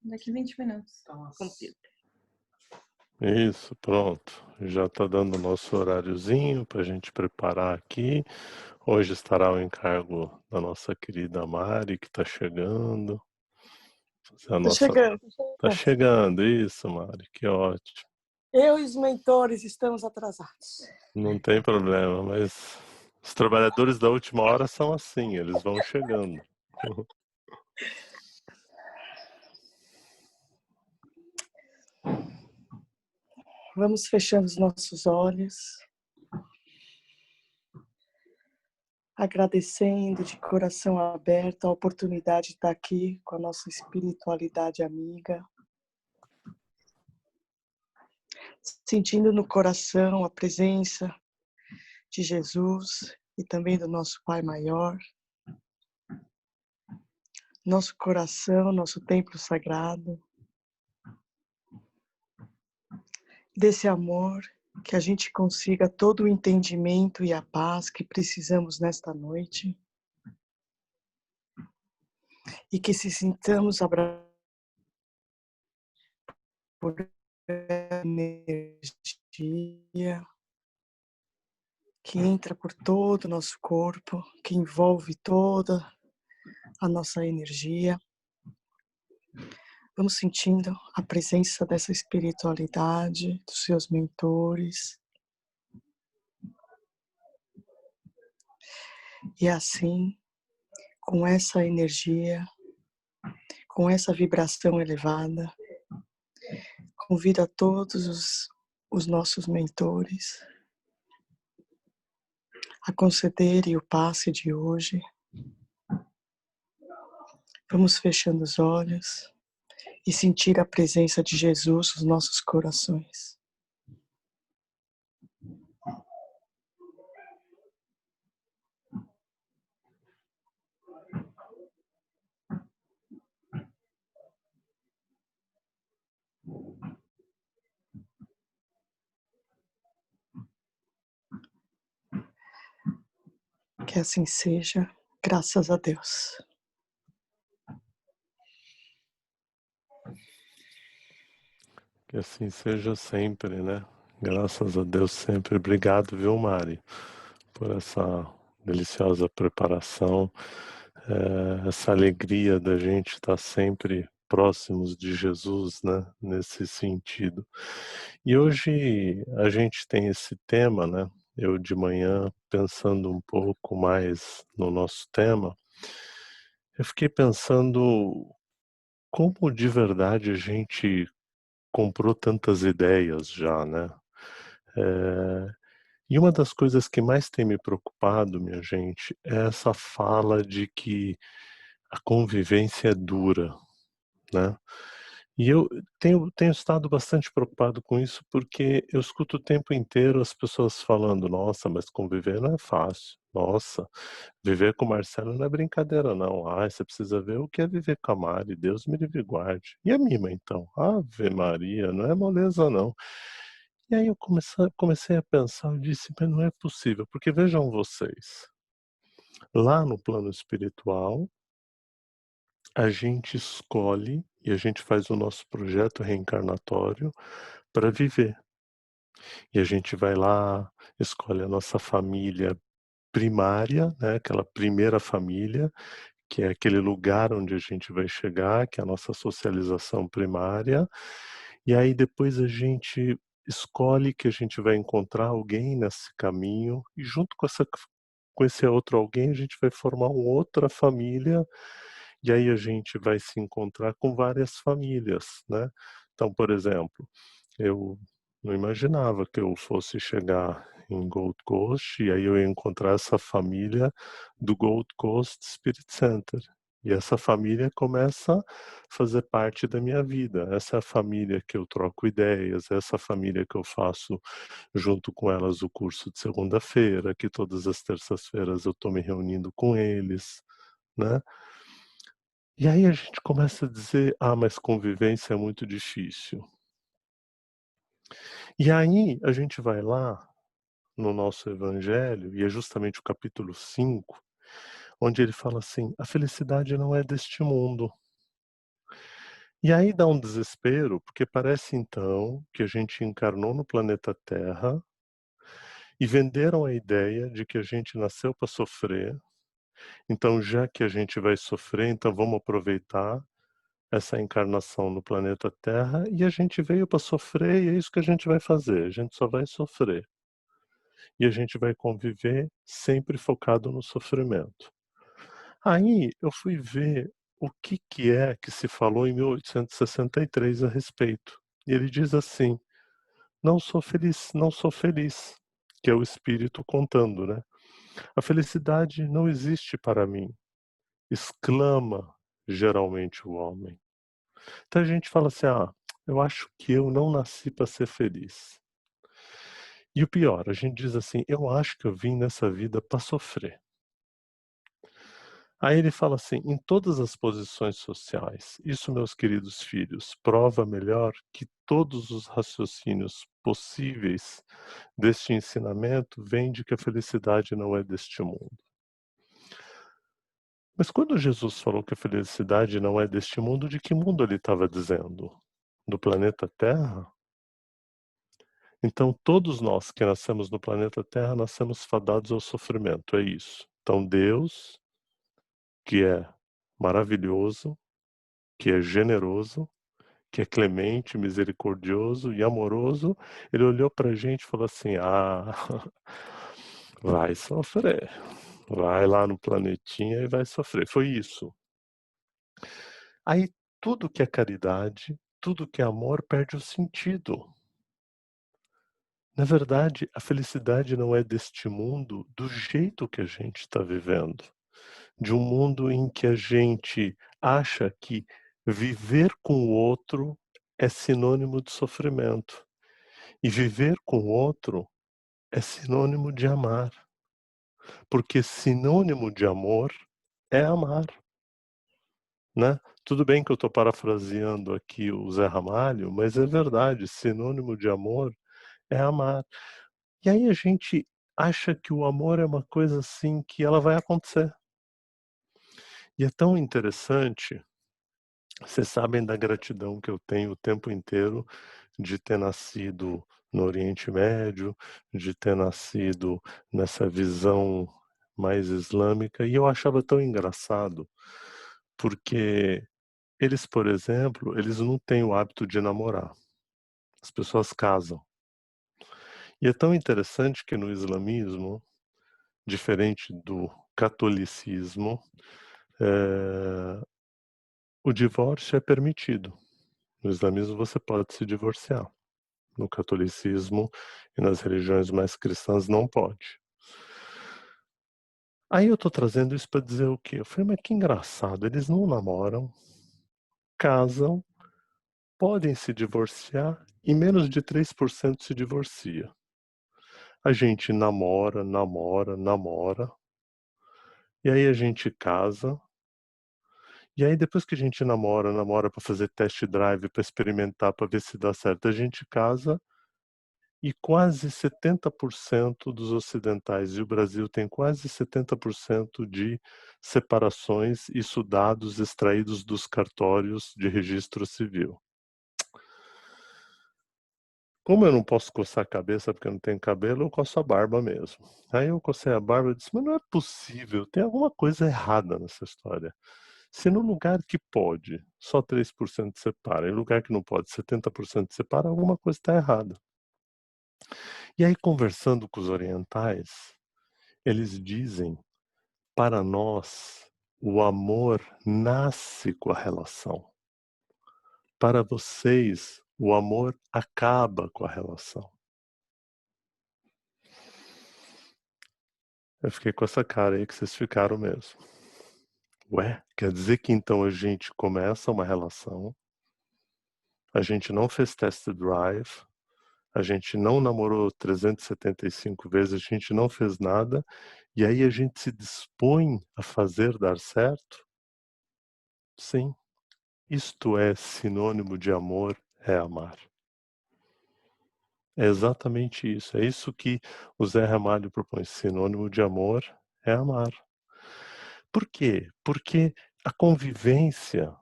Daqui 20 minutos. Computer. Isso, pronto. Já está dando o nosso horáriozinho para a gente preparar aqui. Hoje estará o encargo da nossa querida Mari, que está chegando. Tô chegando. Tá chegando, isso, Mari, que ótimo. Eu e os mentores estamos atrasados. Não tem problema, mas os trabalhadores da última hora são assim, eles vão chegando. Vamos fechando os nossos olhos, agradecendo de coração aberto a oportunidade de estar aqui com a nossa espiritualidade amiga, sentindo no coração a presença de Jesus e também do nosso Pai Maior, nosso coração, nosso templo sagrado, desse amor, que a gente consiga todo o entendimento e a paz que precisamos nesta noite e que se sintamos abraçados por energia que entra por todo o nosso corpo, que envolve toda a nossa energia. Vamos sentindo a presença dessa espiritualidade, dos seus mentores. E assim, com essa energia, com essa vibração elevada, convido a todos os nossos mentores a concederem o passe de hoje. Vamos fechando os olhos e sentir a presença de Jesus nos nossos corações. Que assim seja, graças a Deus. Que assim seja sempre, né? Graças a Deus sempre. Obrigado, viu, Mari, por essa deliciosa preparação, essa alegria da gente estar sempre próximos de Jesus, né? Nesse sentido. E hoje a gente tem esse tema, né? Eu de manhã, pensando um pouco mais no nosso tema, eu fiquei pensando como de verdade a gente comprou tantas ideias já, né? E uma das coisas que mais tem me preocupado, minha gente, é essa fala de que a convivência é dura, né? E eu tenho estado bastante preocupado com isso, porque eu escuto o tempo inteiro as pessoas falando: nossa, mas conviver não é fácil. Nossa, viver com o Marcelo não é brincadeira, não. Ai, você precisa ver o que é viver com a Mari, Deus me livre e guarde. E a Mima, então? Ave Maria, não é moleza, não. E aí eu comecei a pensar, eu disse, mas não é possível, porque vejam vocês, lá no plano espiritual, a gente escolhe e a gente faz o nosso projeto reencarnatório para viver. E a gente vai lá, escolhe a nossa família primária, né, aquela primeira família, que é aquele lugar onde a gente vai chegar, que é a nossa socialização primária, e aí depois a gente escolhe que a gente vai encontrar alguém nesse caminho, e junto com esse outro alguém a gente vai formar uma outra família, e aí a gente vai se encontrar com várias famílias, né. Então, por exemplo, eu não imaginava que eu fosse chegar em Gold Coast, e aí eu ia encontrar essa família do Gold Coast Spirit Center. E essa família começa a fazer parte da minha vida. Essa é a família que eu troco ideias, essa família que eu faço junto com elas o curso de segunda-feira, que todas as terças-feiras eu estou me reunindo com eles, né? E aí a gente começa a dizer: ah, mas convivência é muito difícil. E aí a gente vai lá no nosso evangelho, e é justamente o capítulo 5, onde ele fala assim: a felicidade não é deste mundo. E aí dá um desespero, porque parece então que a gente encarnou no planeta Terra e venderam a ideia de que a gente nasceu para sofrer. Então, já que a gente vai sofrer, então vamos aproveitar essa encarnação no planeta Terra e a gente veio para sofrer e é isso que a gente vai fazer. A gente só vai sofrer. E a gente vai conviver sempre focado no sofrimento. Aí eu fui ver o que é que se falou em 1863 a respeito. E ele diz assim: não sou feliz, não sou feliz, que é o espírito contando, né? A felicidade não existe para mim, exclama geralmente o homem. Então a gente fala assim: ah, eu acho que eu não nasci para ser feliz. E o pior, a gente diz assim: eu acho que eu vim nessa vida para sofrer. Aí ele fala assim: em todas as posições sociais, isso, meus queridos filhos, prova melhor que todos os raciocínios possíveis deste ensinamento vêm de que a felicidade não é deste mundo. Mas quando Jesus falou que a felicidade não é deste mundo, de que mundo ele estava dizendo? Do planeta Terra? Então, todos nós que nascemos no planeta Terra, nascemos fadados ao sofrimento, é isso. Então, Deus, que é maravilhoso, que é generoso, que é clemente, misericordioso e amoroso, ele olhou para a gente e falou assim: ah, vai sofrer, vai lá no planetinha e vai sofrer. Foi isso. Aí, tudo que é caridade, tudo que é amor, perde o sentido. Na verdade, a felicidade não é deste mundo do jeito que a gente está vivendo. De um mundo em que a gente acha que viver com o outro é sinônimo de sofrimento. E viver com o outro é sinônimo de amar. Porque sinônimo de amor é amar, né? Tudo bem que eu estou parafraseando aqui o Zé Ramalho, mas é verdade, sinônimo de amor é amar. E aí a gente acha que o amor é uma coisa assim que ela vai acontecer. E é tão interessante, vocês sabem da gratidão que eu tenho o tempo inteiro de ter nascido no Oriente Médio, de ter nascido nessa visão mais islâmica, e eu achava tão engraçado, porque eles, por exemplo, eles não têm o hábito de namorar. As pessoas casam. E é tão interessante que no islamismo, diferente do catolicismo, o divórcio é permitido. No islamismo você pode se divorciar. No catolicismo e nas religiões mais cristãs não pode. Aí eu tô trazendo isso para dizer o quê? Eu falei, mas que engraçado, eles não namoram, casam, podem se divorciar e menos de 3% se divorcia. A gente namora, namora, namora, e aí a gente casa, e aí depois que a gente namora, namora para fazer test drive, para experimentar, para ver se dá certo, a gente casa e quase 70% dos ocidentais, e o Brasil tem quase 70% de separações, isso dados extraídos dos cartórios de registro civil. Como eu não posso coçar a cabeça porque eu não tenho cabelo, eu coço a barba mesmo. Aí eu cocei a barba e disse, mas não é possível, tem alguma coisa errada nessa história. Se no lugar que pode, só 3% separa, e no lugar que não pode, 70% separa, alguma coisa está errada. E aí, conversando com os orientais, eles dizem, para nós, o amor nasce com a relação. Para vocês, o amor acaba com a relação. Eu fiquei com essa cara aí que vocês ficaram mesmo. Ué, quer dizer que então a gente começa uma relação, a gente não fez test drive, a gente não namorou 375 vezes, a gente não fez nada, e aí a gente se dispõe a fazer dar certo? Sim. Isto é sinônimo de amor, é amar. É exatamente isso. É isso que o Zé Ramalho propõe. Sinônimo de amor é amar. Por quê? Porque a convivência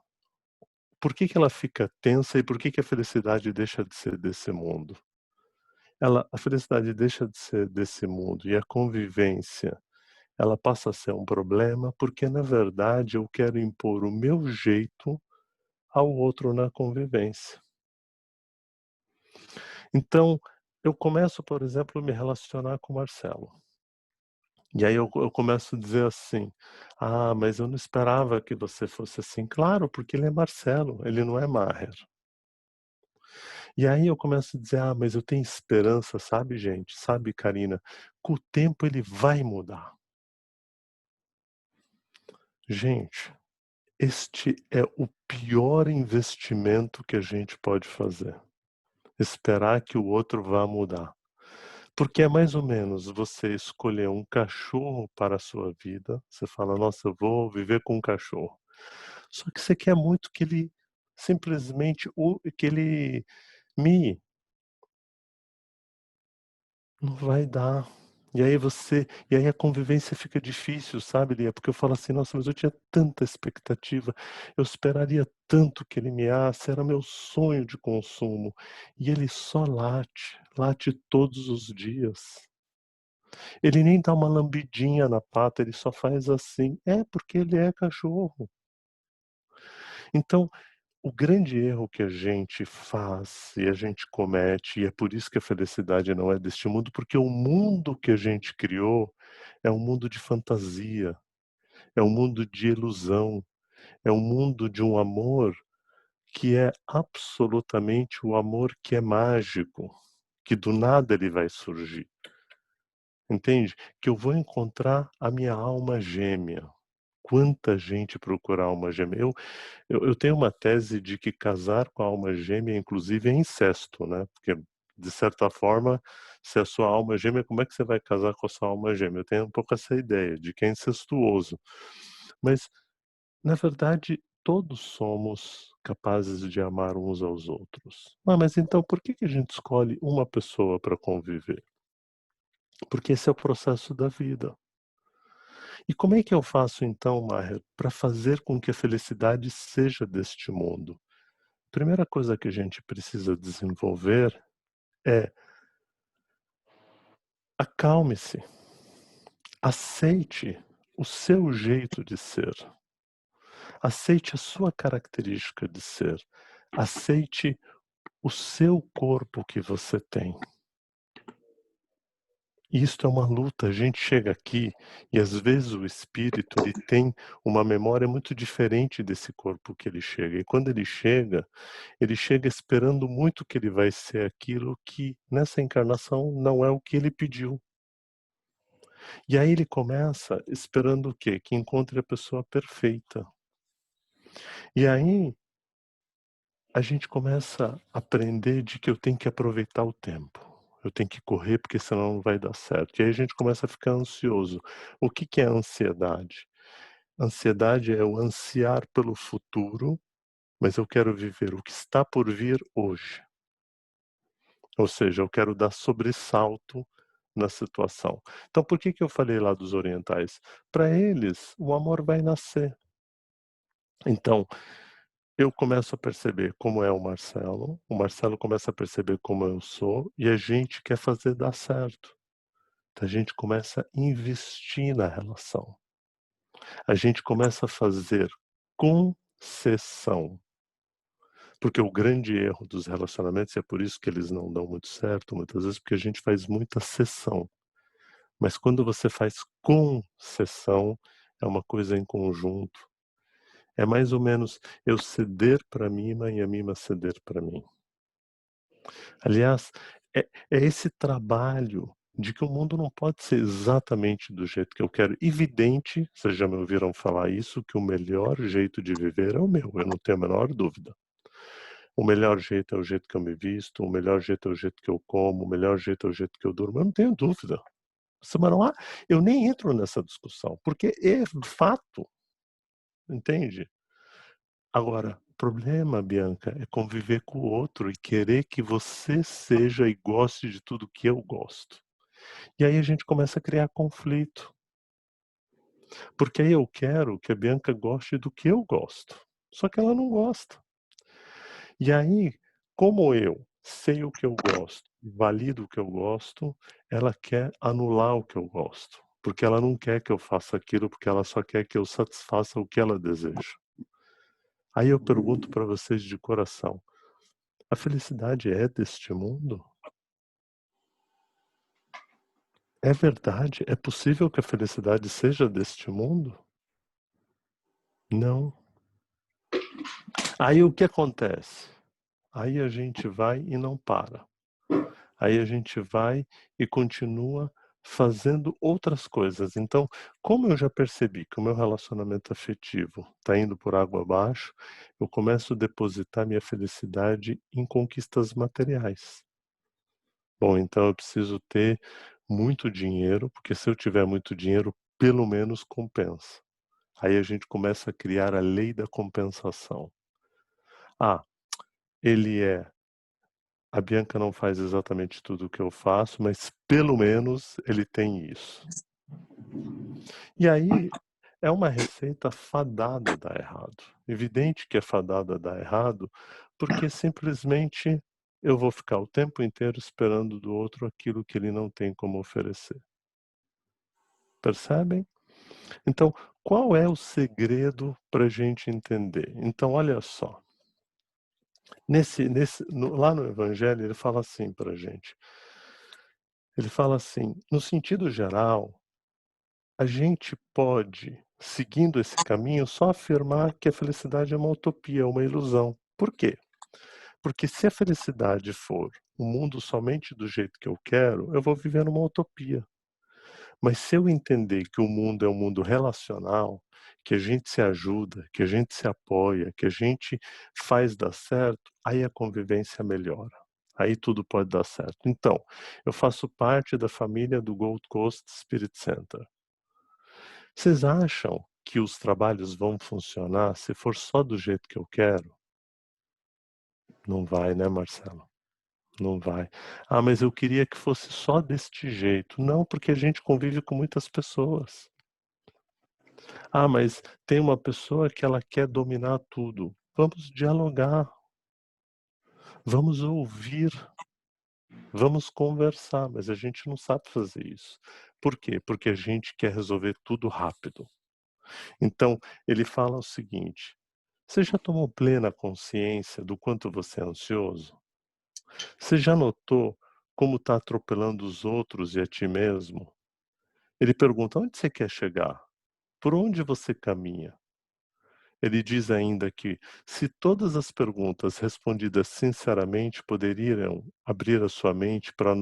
por que que ela fica tensa e por que que a felicidade deixa de ser desse mundo? A felicidade deixa de ser desse mundo e a convivência, ela passa a ser um problema, porque na verdade eu quero impor o meu jeito ao outro na convivência. Então, eu começo, por exemplo, a me relacionar com o Marcelo. E aí eu começo a dizer assim: "Ah, mas eu não esperava que você fosse assim". Claro, porque ele é Marcelo, ele não é Maher. E aí eu começo a dizer: "Ah, mas eu tenho esperança, sabe, gente, sabe, Karina, com o tempo ele vai mudar". Gente, este é o pior investimento que a gente pode fazer, esperar que o outro vá mudar. Porque é mais ou menos você escolher um cachorro para a sua vida, você fala: "Nossa, eu vou viver com um cachorro". Só que você quer muito que ele simplesmente que ele mie. Não vai dar. E aí a convivência fica difícil, sabe, Lia, porque eu falo assim: "Nossa, mas eu tinha tanta expectativa, eu esperaria tanto que ele measse, era meu sonho de consumo", e ele só late, late todos os dias. Ele nem dá uma lambidinha na pata, ele só faz assim. É, porque ele é cachorro. Então, o grande erro que a gente faz e a gente comete, e é por isso que a felicidade não é deste mundo, porque o mundo que a gente criou é um mundo de fantasia, é um mundo de ilusão, é um mundo de um amor que é absolutamente o amor que é mágico, que do nada ele vai surgir, entende? Que eu vou encontrar a minha alma gêmea. Quanta gente procura alma gêmea. Eu tenho uma tese de que casar com a alma gêmea, inclusive, é incesto, né, porque, de certa forma, se a sua alma gêmea, como é que você vai casar com a sua alma gêmea? Eu tenho um pouco essa ideia de que é incestuoso. Mas, na verdade, todos somos capazes de amar uns aos outros. Ah, mas então por que que a gente escolhe uma pessoa para conviver? Porque esse é o processo da vida. E como é que eu faço então, Maher, para fazer com que a felicidade seja deste mundo? Primeira coisa que a gente precisa desenvolver é: acalme-se, aceite o seu jeito de ser, aceite a sua característica de ser, aceite o seu corpo que você tem. E isto é uma luta, a gente chega aqui e às vezes o espírito ele tem uma memória muito diferente desse corpo que ele chega. E quando ele chega esperando muito que ele vai ser aquilo que nessa encarnação não é o que ele pediu. E aí ele começa esperando o quê? Que encontre a pessoa perfeita. E aí a gente começa a aprender de que eu tenho que aproveitar o tempo. Eu tenho que correr porque senão não vai dar certo. E aí a gente começa a ficar ansioso. O que que é ansiedade? Ansiedade é o ansiar pelo futuro, mas eu quero viver o que está por vir hoje. Ou seja, eu quero dar sobressalto na situação. Então por que que eu falei lá dos orientais? Para eles, o amor vai nascer. Então, eu começo a perceber como é o Marcelo começa a perceber como eu sou, e a gente quer fazer dar certo. Então a gente começa a investir na relação. A gente começa a fazer concessão. Porque o grande erro dos relacionamentos, e é por isso que eles não dão muito certo, muitas vezes, porque a gente faz muita cessão. Mas quando você faz concessão, é uma coisa em conjunto. É mais ou menos eu ceder para a Mima e a Mima ceder para mim. Aliás, é esse trabalho de que o mundo não pode ser exatamente do jeito que eu quero. Evidente, vocês já me ouviram falar isso, que o melhor jeito de viver é o meu, eu não tenho a menor dúvida. O melhor jeito é o jeito que eu me visto, o melhor jeito é o jeito que eu como, o melhor jeito é o jeito que eu durmo, eu não tenho dúvida. Mas não há, eu nem entro nessa discussão, porque é fato, entende? Agora, o problema, Bianca, é conviver com o outro e querer que você seja e goste de tudo que eu gosto. E aí a gente começa a criar conflito. Porque aí eu quero que a Bianca goste do que eu gosto. Só que ela não gosta. E aí, como eu sei o que eu gosto, valido o que eu gosto, ela quer anular o que eu gosto. Porque ela não quer que eu faça aquilo, porque ela só quer que eu satisfaça o que ela deseja. Aí eu pergunto para vocês de coração: a felicidade é deste mundo? É verdade? É possível que a felicidade seja deste mundo? Não. Aí o que acontece? Aí a gente vai e não para. Aí a gente vai e continua fazendo outras coisas. Então, como eu já percebi que o meu relacionamento afetivo está indo por água abaixo, eu começo a depositar minha felicidade em conquistas materiais. Bom, então eu preciso ter muito dinheiro, porque se eu tiver muito dinheiro, pelo menos compensa. Aí a gente começa a criar a lei da compensação. Ah, ele é a Bianca não faz exatamente tudo o que eu faço, mas pelo menos ele tem isso. E aí é uma receita fadada a dar errado. Evidente que é fadada a dar errado, porque simplesmente eu vou ficar o tempo inteiro esperando do outro aquilo que ele não tem como oferecer. Percebem? Então, qual é o segredo para a gente entender? Então, olha só. Lá no Evangelho, ele fala assim para a gente. Ele fala assim: no sentido geral, a gente pode, seguindo esse caminho, só afirmar que a felicidade é uma utopia, uma ilusão. Por quê? Porque se a felicidade for o mundo somente do jeito que eu quero, eu vou viver numa utopia. Mas se eu entender que o mundo é um mundo relacional, que a gente se ajuda, que a gente se apoia, que a gente faz dar certo, aí a convivência melhora. Aí tudo pode dar certo. Então, eu faço parte da família do Gold Coast Spirit Center. Vocês acham que os trabalhos vão funcionar se for só do jeito que eu quero? Não vai, né, Marcelo? Não vai. Ah, mas eu queria que fosse só deste jeito. Não, porque a gente convive com muitas pessoas. Ah, mas tem uma pessoa que ela quer dominar tudo. Vamos dialogar, vamos ouvir, vamos conversar, mas a gente não sabe fazer isso. Por quê? Porque a gente quer resolver tudo rápido. Então, ele fala o seguinte: você já tomou plena consciência do quanto você é ansioso? Você já notou como está atropelando os outros e a ti mesmo? Ele pergunta: onde você quer chegar? Por onde você caminha? Ele diz ainda que, se todas as perguntas respondidas sinceramente poderiam abrir a sua mente para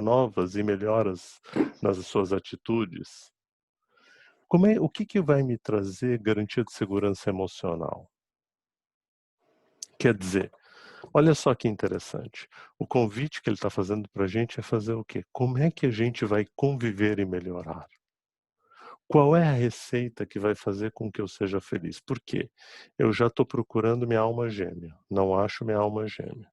novas e melhoras nas suas atitudes, o que vai me trazer garantia de segurança emocional? Quer dizer, olha só que interessante. O convite que ele está fazendo para a gente é fazer o quê? Como é que a gente vai conviver e melhorar? Qual é a receita que vai fazer com que eu seja feliz? Por quê? Eu já estou procurando minha alma gêmea, não acho minha alma gêmea.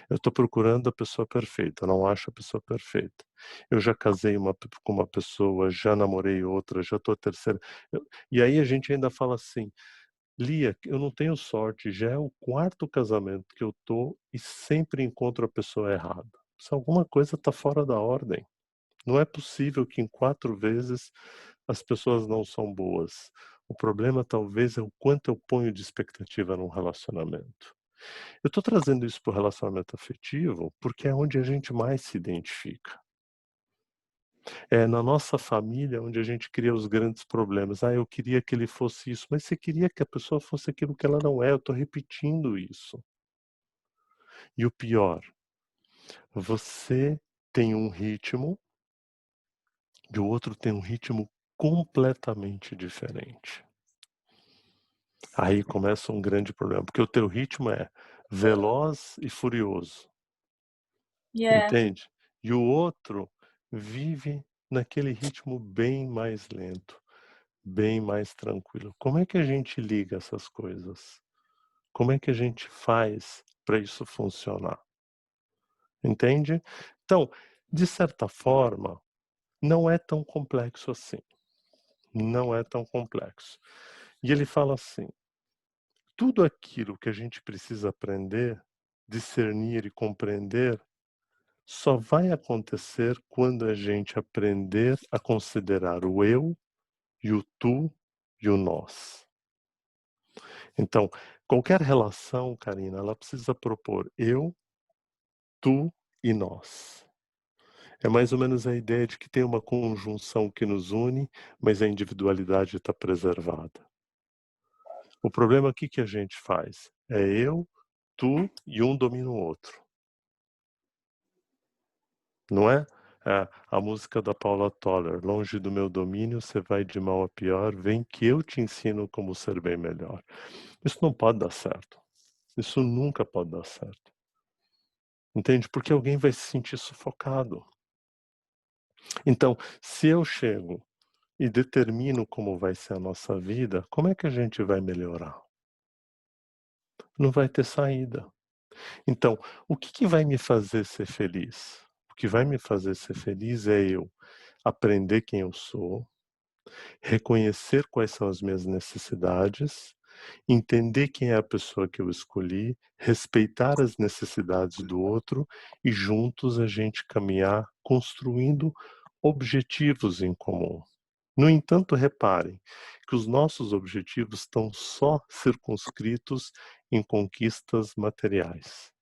Eu estou procurando a pessoa perfeita, não acho a pessoa perfeita. Eu já casei com uma pessoa, já namorei outra, já estou a terceira. E aí a gente ainda fala assim: Lia, eu não tenho sorte, já é o quarto casamento que eu tô e sempre encontro a pessoa errada. Se alguma coisa está fora da ordem. Não é possível que em 4 vezes as pessoas não são boas. O problema talvez é o quanto eu ponho de expectativa num relacionamento. Eu estou trazendo isso para o relacionamento afetivo porque é onde a gente mais se identifica. É na nossa família onde a gente cria os grandes problemas. Ah, eu queria que ele fosse isso, mas você queria que a pessoa fosse aquilo que ela não é. Eu estou repetindo isso. E o pior, você tem um ritmo e o outro tem um ritmo completamente diferente. Aí começa um grande problema, porque o teu ritmo é veloz e furioso, Yeah. entende? E o outro vive naquele ritmo bem mais lento, bem mais tranquilo. Como é que a gente liga essas coisas? Como é que a gente faz para isso funcionar? Entende? Então, de certa forma, não é tão complexo assim. Não é tão complexo. E ele fala assim: tudo aquilo que a gente precisa aprender, discernir e compreender, só vai acontecer quando a gente aprender a considerar o eu e o tu e o nós. Então, qualquer relação, Karina, ela precisa propor eu, tu e nós. É mais ou menos a ideia de que tem uma conjunção que nos une, mas a individualidade está preservada. O problema aqui que a gente faz é eu, tu e um domina o outro. Não é? A música da Paula Toller, longe do meu domínio, você vai de mal a pior, vem que eu te ensino como ser bem melhor. Isso não pode dar certo. Isso nunca pode dar certo. Entende? Porque alguém vai se sentir sufocado. Então, se eu chego e determino como vai ser a nossa vida, como é que a gente vai melhorar? Não vai ter saída. Então, o que vai me fazer ser feliz? O que vai me fazer ser feliz é eu aprender quem eu sou, reconhecer quais são as minhas necessidades, entender quem é a pessoa que eu escolhi, respeitar as necessidades do outro e juntos a gente caminhar construindo objetivos em comum. No entanto, reparem que os nossos objetivos estão só circunscritos em conquistas materiais.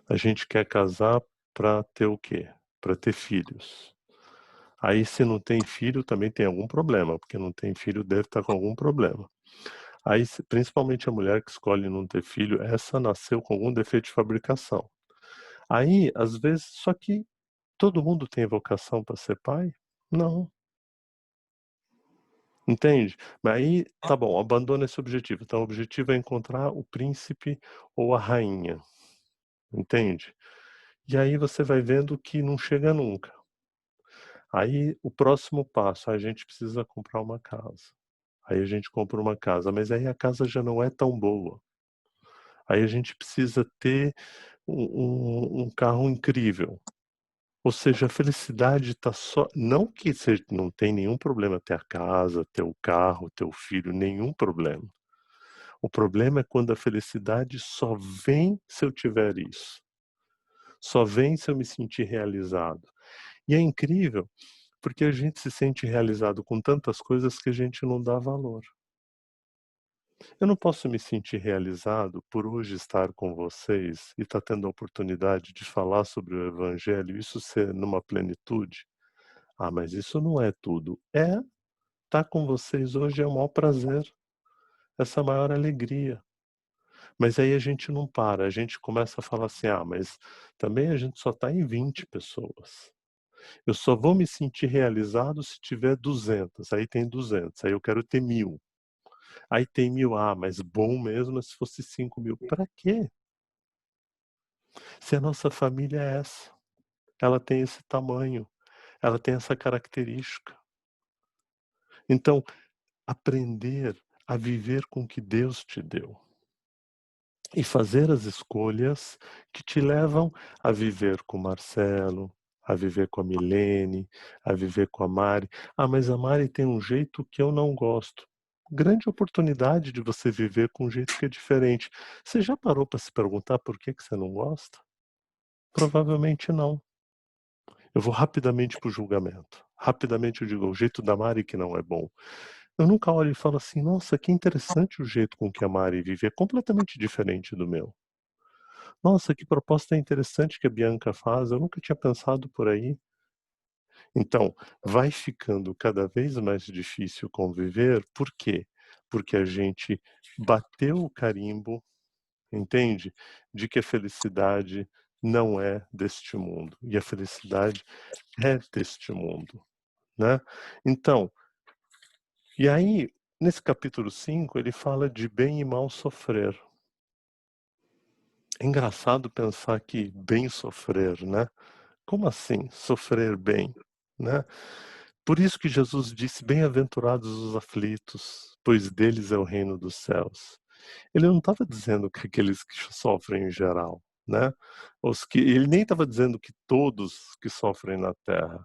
A gente quer casar para ter o quê? Para ter filhos. Aí, se não tem filho, também tem algum problema, porque não tem filho deve estar com algum problema. Aí, principalmente a mulher que escolhe não ter filho, essa nasceu com algum defeito de fabricação. Aí, às vezes, só que todo mundo tem vocação para ser pai? Não. Entende? Mas aí, tá bom, abandona esse objetivo. Então, o objetivo é encontrar o príncipe ou a rainha. Entende? E aí você vai vendo que não chega nunca. Aí, o próximo passo, a gente precisa comprar uma casa. Aí a gente compra uma casa, mas aí a casa já não é tão boa. Aí a gente precisa ter um carro incrível. Ou seja, a felicidade está só. Não que você não tem nenhum problema ter a casa, ter o carro, ter o filho, nenhum problema. O problema é quando a felicidade só vem se eu tiver isso. Só vem se eu me sentir realizado. E é incrível, porque a gente se sente realizado com tantas coisas que a gente não dá valor. Eu não posso me sentir realizado por hoje estar com vocês e estar tendo a oportunidade de falar sobre o Evangelho, isso ser numa plenitude. Ah, mas isso não é tudo. Estar com vocês hoje é o maior prazer, essa maior alegria. Mas aí a gente não para, a gente começa a falar assim, mas também a gente só está em 20 pessoas. Eu só vou me sentir realizado se tiver 200, aí tem 200, aí eu quero ter 1000. Aí tem 1000, mas bom mesmo é se fosse 5.000. Para quê? Se a nossa família é essa, ela tem esse tamanho, ela tem essa característica. Então, aprender a viver com o que Deus te deu. E fazer as escolhas que te levam a viver com o Marcelo, a viver com a Milene, a viver com a Mari. Mas a Mari tem um jeito que eu não gosto. Grande oportunidade de você viver com um jeito que é diferente. Você já parou para se perguntar por que você não gosta? Provavelmente não. Eu vou rapidamente para o julgamento. Rapidamente eu digo, o jeito da Mari que não é bom. Eu nunca olho e falo assim, nossa, que interessante o jeito com que a Mari vive. É completamente diferente do meu. Nossa, que proposta interessante que a Bianca faz. Eu nunca tinha pensado por aí. Então, vai ficando cada vez mais difícil conviver. Por quê? Porque a gente bateu o carimbo, entende? De que a felicidade não é deste mundo. E a felicidade é deste mundo, né? Então, e aí, nesse capítulo 5, ele fala de bem e mal sofrer. É engraçado pensar que bem sofrer, né? Como assim sofrer bem, né? Por isso que Jesus disse, bem-aventurados os aflitos, pois deles é o reino dos céus. Ele não estava dizendo que aqueles que sofrem em geral, né? Ele nem estava dizendo que todos que sofrem na terra.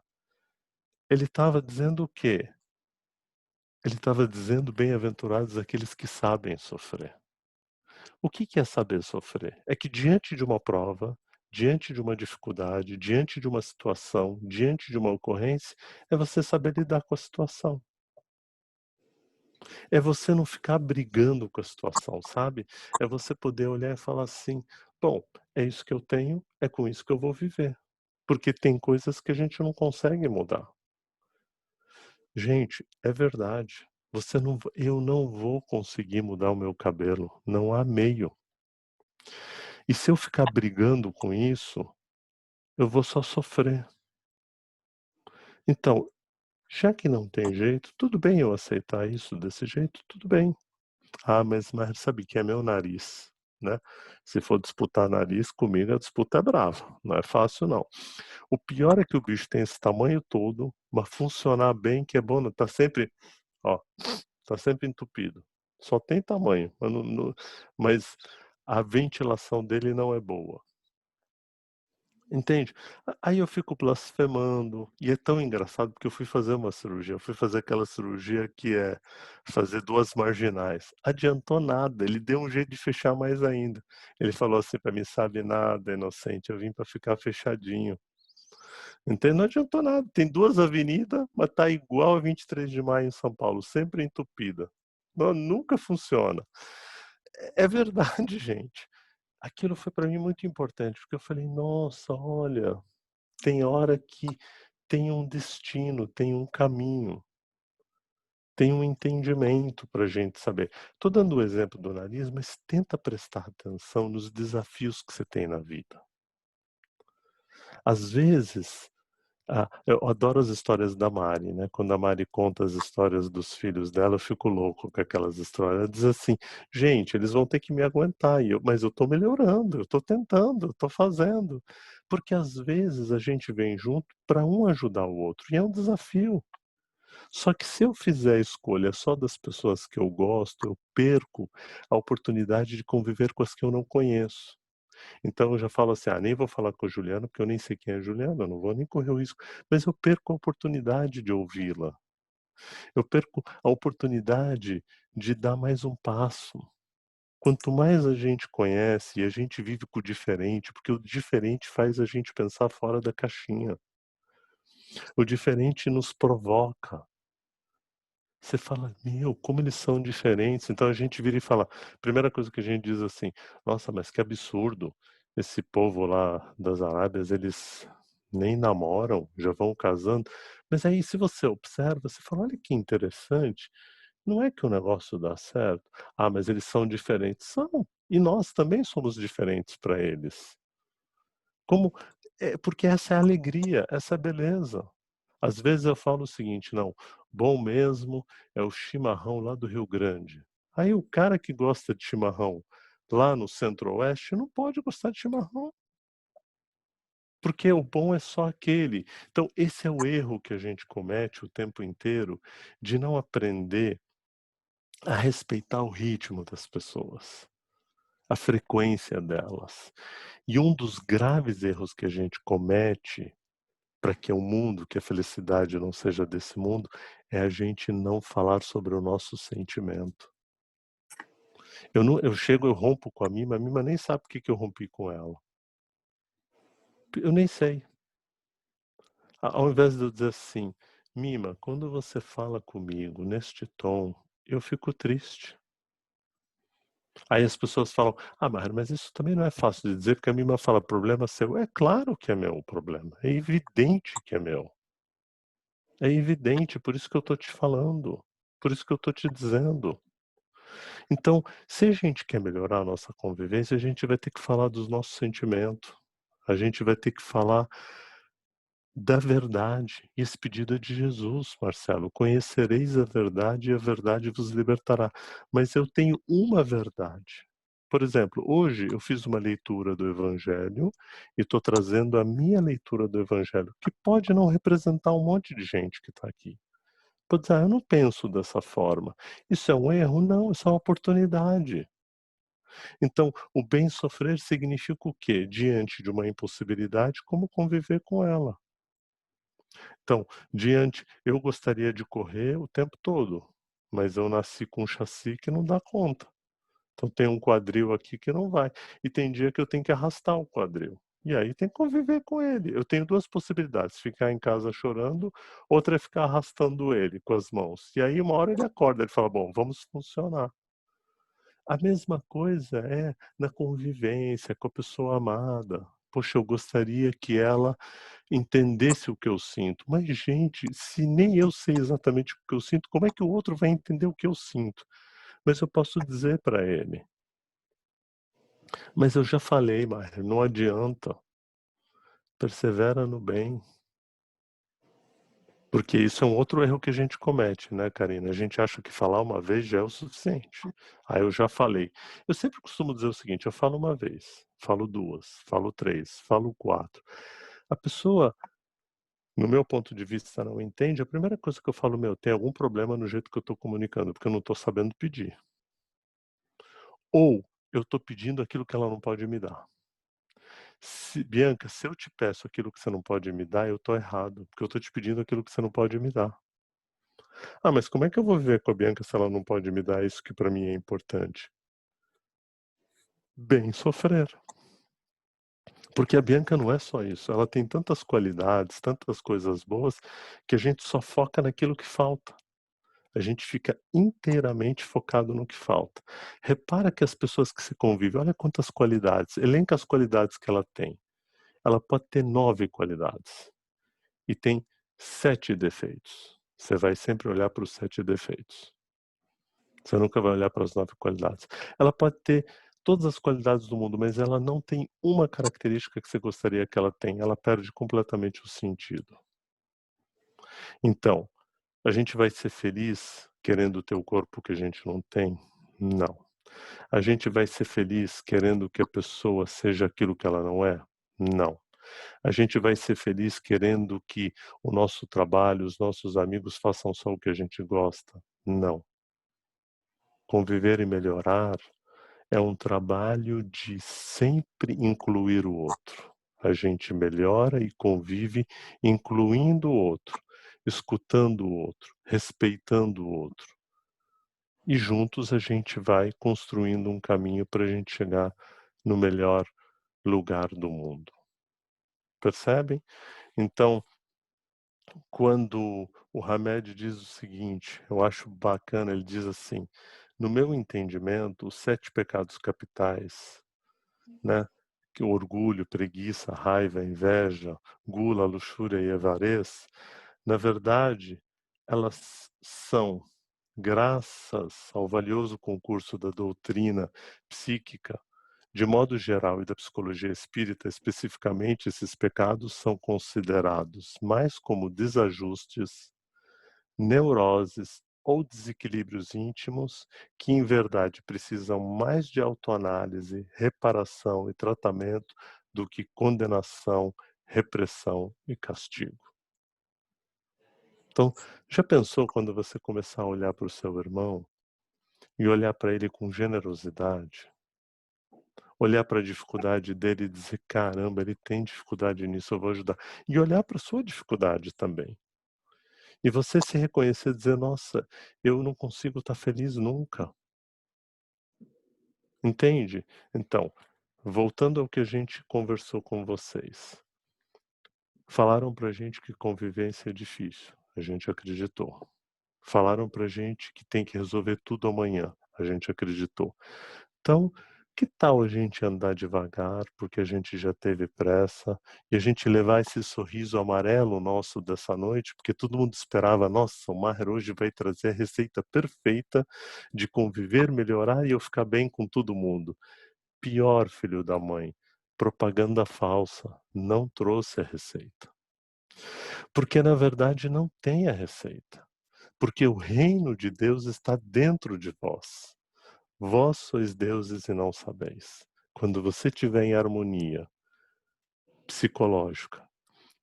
Ele estava dizendo o quê? Ele estava dizendo: bem-aventurados aqueles que sabem sofrer. O que é saber sofrer? É que diante de uma prova, diante de uma dificuldade, diante de uma situação, diante de uma ocorrência, é você saber lidar com a situação. É você não ficar brigando com a situação, sabe? É você poder olhar e falar assim: bom, é isso que eu tenho, é com isso que eu vou viver. Porque tem coisas que a gente não consegue mudar. Gente, é verdade. Eu não vou conseguir mudar o meu cabelo, não há meio. E se eu ficar brigando com isso, eu vou só sofrer. Então, já que não tem jeito, tudo bem eu aceitar isso desse jeito, tudo bem. Ah, mas sabe que é meu nariz, né? Se for disputar nariz comigo, a disputa é brava, não é fácil não. O pior é que o bicho tem esse tamanho todo, mas funcionar bem, que é bom, tá sempre, ó, tá sempre entupido. Só tem tamanho, mas a ventilação dele não é boa. Entende? Aí eu fico blasfemando, e é tão engraçado porque eu fui fazer uma cirurgia, eu fui fazer aquela cirurgia que é fazer 2 marginais. Adiantou nada, ele deu um jeito de fechar mais ainda. Ele falou assim pra mim: "Sabe nada, inocente, eu vim pra ficar fechadinho". Entende? Não adiantou nada, tem 2 avenidas, mas tá igual a 23 de maio em São Paulo, sempre entupida. Não, nunca funciona. É verdade, gente. Aquilo foi pra mim muito importante, porque eu falei: "Nossa, olha, tem hora que tem um destino, tem um caminho, tem um entendimento para a gente saber". Tô dando o exemplo do nariz, mas tenta prestar atenção nos desafios que você tem na vida. Às vezes, eu adoro as histórias da Mari, né, quando a Mari conta as histórias dos filhos dela, eu fico louco com aquelas histórias. Ela diz assim: "Gente, eles vão ter que me aguentar, mas eu tô melhorando, eu tô tentando, eu tô fazendo". Porque às vezes a gente vem junto para um ajudar o outro, e é um desafio. Só que se eu fizer a escolha só das pessoas que eu gosto, eu perco a oportunidade de conviver com as que eu não conheço. Então eu já falo assim: "Ah, nem vou falar com a Juliana, porque eu nem sei quem é a Juliana, eu não vou nem correr o risco", mas eu perco a oportunidade de ouvi-la. Eu perco a oportunidade de dar mais um passo. Quanto mais a gente conhece e a gente vive com o diferente, porque o diferente faz a gente pensar fora da caixinha. O diferente nos provoca. Você fala: "Meu, como eles são diferentes". Então a gente vira e fala, primeira coisa que a gente diz assim: "Nossa, mas que absurdo, esse povo lá das Arábias, eles nem namoram, já vão casando". Mas aí se você observa, você fala: "Olha que interessante, não é que o negócio dá certo? Ah, mas eles são diferentes". São, e nós também somos diferentes para eles. Como porque essa é a alegria, essa é a beleza. Às vezes eu falo o seguinte: "Não, bom mesmo é o chimarrão lá do Rio Grande". Aí o cara que gosta de chimarrão lá no centro-oeste não pode gostar de chimarrão, porque o bom é só aquele. Então esse é o erro que a gente comete o tempo inteiro, de não aprender a respeitar o ritmo das pessoas, a frequência delas. E um dos graves erros que a gente comete para que o mundo, que a felicidade não seja desse mundo, é a gente não falar sobre o nosso sentimento. Eu chego, eu rompo com a Mima nem sabe por que eu rompi com ela. Eu nem sei. Ao invés de eu dizer assim: "Mima, quando você fala comigo neste tom, eu fico triste". Aí as pessoas falam: "Ah, mas isso também não é fácil de dizer, porque a Mima fala: 'Problema seu'". É claro que é meu o problema, é evidente que é meu. É evidente, por isso que eu tô te falando, por isso que eu tô te dizendo. Então, se a gente quer melhorar a nossa convivência, a gente vai ter que falar dos nossos sentimentos, a gente vai ter que falar da verdade. E esse pedido é de Jesus, Marcelo: "Conhecereis a verdade e a verdade vos libertará". Mas eu tenho uma verdade. Por exemplo, hoje eu fiz uma leitura do Evangelho e estou trazendo a minha leitura do Evangelho, que pode não representar um monte de gente que está aqui. Pode dizer: "Ah, eu não penso dessa forma". Isso é um erro? Não, isso é uma oportunidade. Então, o bem sofrer significa o quê? Diante de uma impossibilidade, como conviver com ela. Então, eu gostaria de correr o tempo todo. mas eu nasci com um chassi que não dá conta. Então tem um quadril aqui que não vai. E tem dia que eu tenho que arrastar o quadril. E aí tem que conviver com ele. Eu tenho duas possibilidades: ficar em casa chorando, outra é ficar arrastando ele com as mãos. E aí uma hora ele acorda, ele fala, bom, vamos funcionar. A mesma coisa é na convivência com a pessoa amada. Poxa, eu gostaria que ela entendesse o que eu sinto. Mas, gente, se nem eu sei exatamente o que eu sinto, como é que o outro vai entender o que eu sinto? Mas eu posso dizer para ele. Mas eu já falei, Maher, não adianta. Persevera no bem. Porque isso é um outro erro que a gente comete, né, Karina? A gente acha que falar uma vez já é o suficiente. Aí eu já falei. Eu sempre costumo dizer o seguinte: eu falo uma vez, falo duas, falo três, falo quatro. A pessoa, no meu ponto de vista, não entende. A primeira coisa que eu falo, tem algum problema no jeito que eu estou comunicando, porque eu não estou sabendo pedir. Ou eu estou pedindo aquilo que ela não pode me dar. Bianca, se eu te peço aquilo que você não pode me dar, eu estou errado, porque eu estou te pedindo aquilo que você não pode me dar. Ah, mas como é que eu vou viver com a Bianca se ela não pode me dar isso que para mim é importante? Bem sofrer. Porque a Bianca não é só isso, ela tem tantas qualidades, tantas coisas boas, que a gente só foca naquilo que falta. A gente fica inteiramente focado no que falta. Repara que as pessoas que se convivem, olha quantas qualidades, elenca as qualidades que ela tem. Ela pode ter 9 qualidades e tem 7 defeitos. Você vai sempre olhar para os 7 defeitos. Você nunca vai olhar para as 9 qualidades. Ela pode ter todas as qualidades do mundo, mas ela não tem uma característica que você gostaria que ela tenha. Ela perde completamente o sentido. Então, a gente vai ser feliz querendo ter o corpo que a gente não tem? Não. A gente vai ser feliz querendo que a pessoa seja aquilo que ela não é? Não. A gente vai ser feliz querendo que o nosso trabalho, os nossos amigos façam só o que a gente gosta? Não. Conviver e melhorar é um trabalho de sempre incluir o outro. A gente melhora e convive incluindo o outro, escutando o outro, respeitando o outro. E juntos a gente vai construindo um caminho para a gente chegar no melhor lugar do mundo. Percebem? Então, quando o Hamed diz o seguinte, eu acho bacana, ele diz assim: no meu entendimento, os 7 pecados capitais, né, que o orgulho, preguiça, raiva, inveja, gula, luxúria e avarez, na verdade, elas são, graças ao valioso concurso da doutrina psíquica, de modo geral, e da psicologia espírita especificamente, esses pecados são considerados mais como desajustes, neuroses ou desequilíbrios íntimos que, em verdade, precisam mais de autoanálise, reparação e tratamento do que condenação, repressão e castigo. Então, já pensou quando você começar a olhar para o seu irmão e olhar para ele com generosidade? Olhar para a dificuldade dele e dizer, caramba, ele tem dificuldade nisso, eu vou ajudar. E olhar para a sua dificuldade também. E você se reconhecer e dizer, nossa, eu não consigo estar feliz nunca. Entende? Então, voltando ao que a gente conversou com vocês. Falaram pra gente que convivência é difícil. A gente acreditou. Falaram pra gente que tem que resolver tudo amanhã. A gente acreditou. Então, que tal a gente andar devagar, porque a gente já teve pressa, e a gente levar esse sorriso amarelo nosso dessa noite, porque todo mundo esperava, nossa, o Maher hoje vai trazer a receita perfeita de conviver, melhorar e eu ficar bem com todo mundo. Pior, filho da mãe, propaganda falsa, não trouxe a receita. Porque na verdade não tem a receita. Porque o reino de Deus está dentro de vós. Vós sois deuses e não sabeis. Quando você estiver em harmonia psicológica,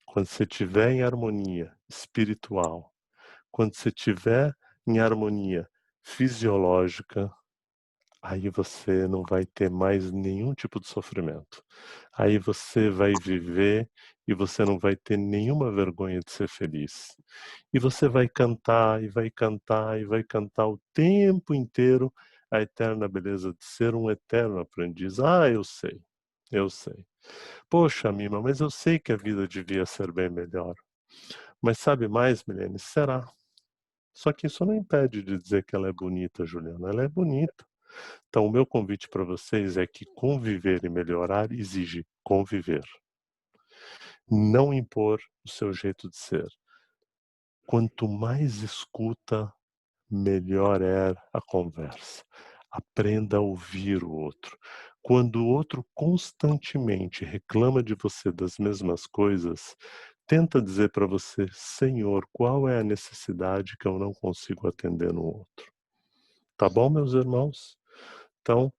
quando você estiver em harmonia espiritual, quando você estiver em harmonia fisiológica, aí você não vai ter mais nenhum tipo de sofrimento. Aí você vai viver e você não vai ter nenhuma vergonha de ser feliz. E você vai cantar, e vai cantar, e vai cantar o tempo inteiro a eterna beleza de ser um eterno aprendiz. Ah, eu sei, eu sei. Poxa, Mima, mas eu sei que a vida devia ser bem melhor. Mas sabe mais, Milene? Será. Só que isso não impede de dizer que ela é bonita, Juliana. Ela é bonita. Então, o meu convite para vocês é que conviver e melhorar exige conviver. Não impor o seu jeito de ser. Quanto mais escuta, melhor é a conversa. Aprenda a ouvir o outro. Quando o outro constantemente reclama de você das mesmas coisas, tenta dizer para você: Senhor, qual é a necessidade que eu não consigo atender no outro? Tá bom, meus irmãos? Então,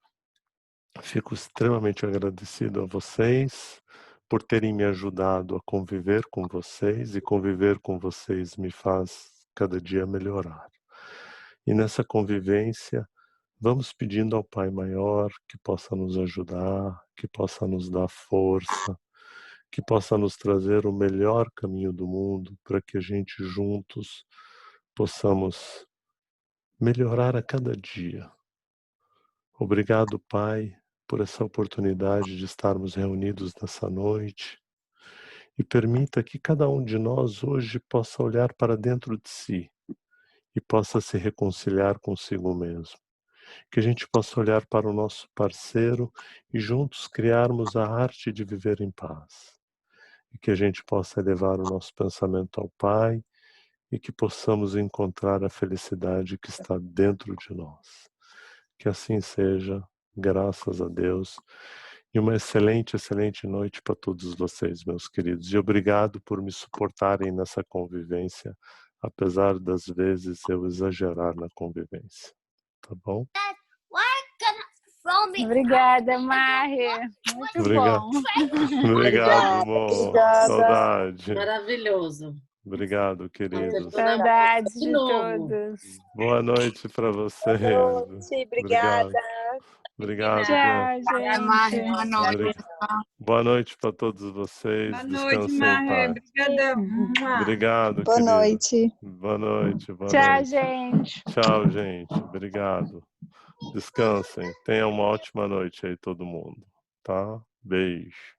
fico extremamente agradecido a vocês por terem me ajudado a conviver com vocês, e conviver com vocês me faz cada dia melhorar. E nessa convivência, vamos pedindo ao Pai Maior que possa nos ajudar, que possa nos dar força, que possa nos trazer o melhor caminho do mundo para que a gente juntos possamos melhorar a cada dia. Obrigado, Pai, por essa oportunidade de estarmos reunidos nessa noite, e permita que cada um de nós hoje possa olhar para dentro de si e possa se reconciliar consigo mesmo. Que a gente possa olhar para o nosso parceiro e juntos criarmos a arte de viver em paz. E que a gente possa elevar o nosso pensamento ao Pai e que possamos encontrar a felicidade que está dentro de nós. Que assim seja, graças a Deus. E uma excelente, excelente noite para todos vocês, meus queridos. E obrigado por me suportarem nessa convivência, apesar das vezes eu exagerar na convivência. Tá bom? Obrigada, Mari. Muito Obrigado. bom. Obrigado, Obrigada, amor. obrigada. Saudade. Maravilhoso. Obrigado, queridos. Saudades De de novo. todos. Boa noite para vocês. Boa noite, Obrigado. obrigada. Obrigado. Tchau, Mari, boa gente. noite. Boa noite para todos vocês. Boa noite, Descansem em Maré. paz. Obrigadão. Obrigado, Boa querido. noite. Boa noite, boa Tchau, noite. gente. Tchau, gente. Obrigado. Descansem. Tenham uma ótima noite aí, todo mundo. Tá? Beijo.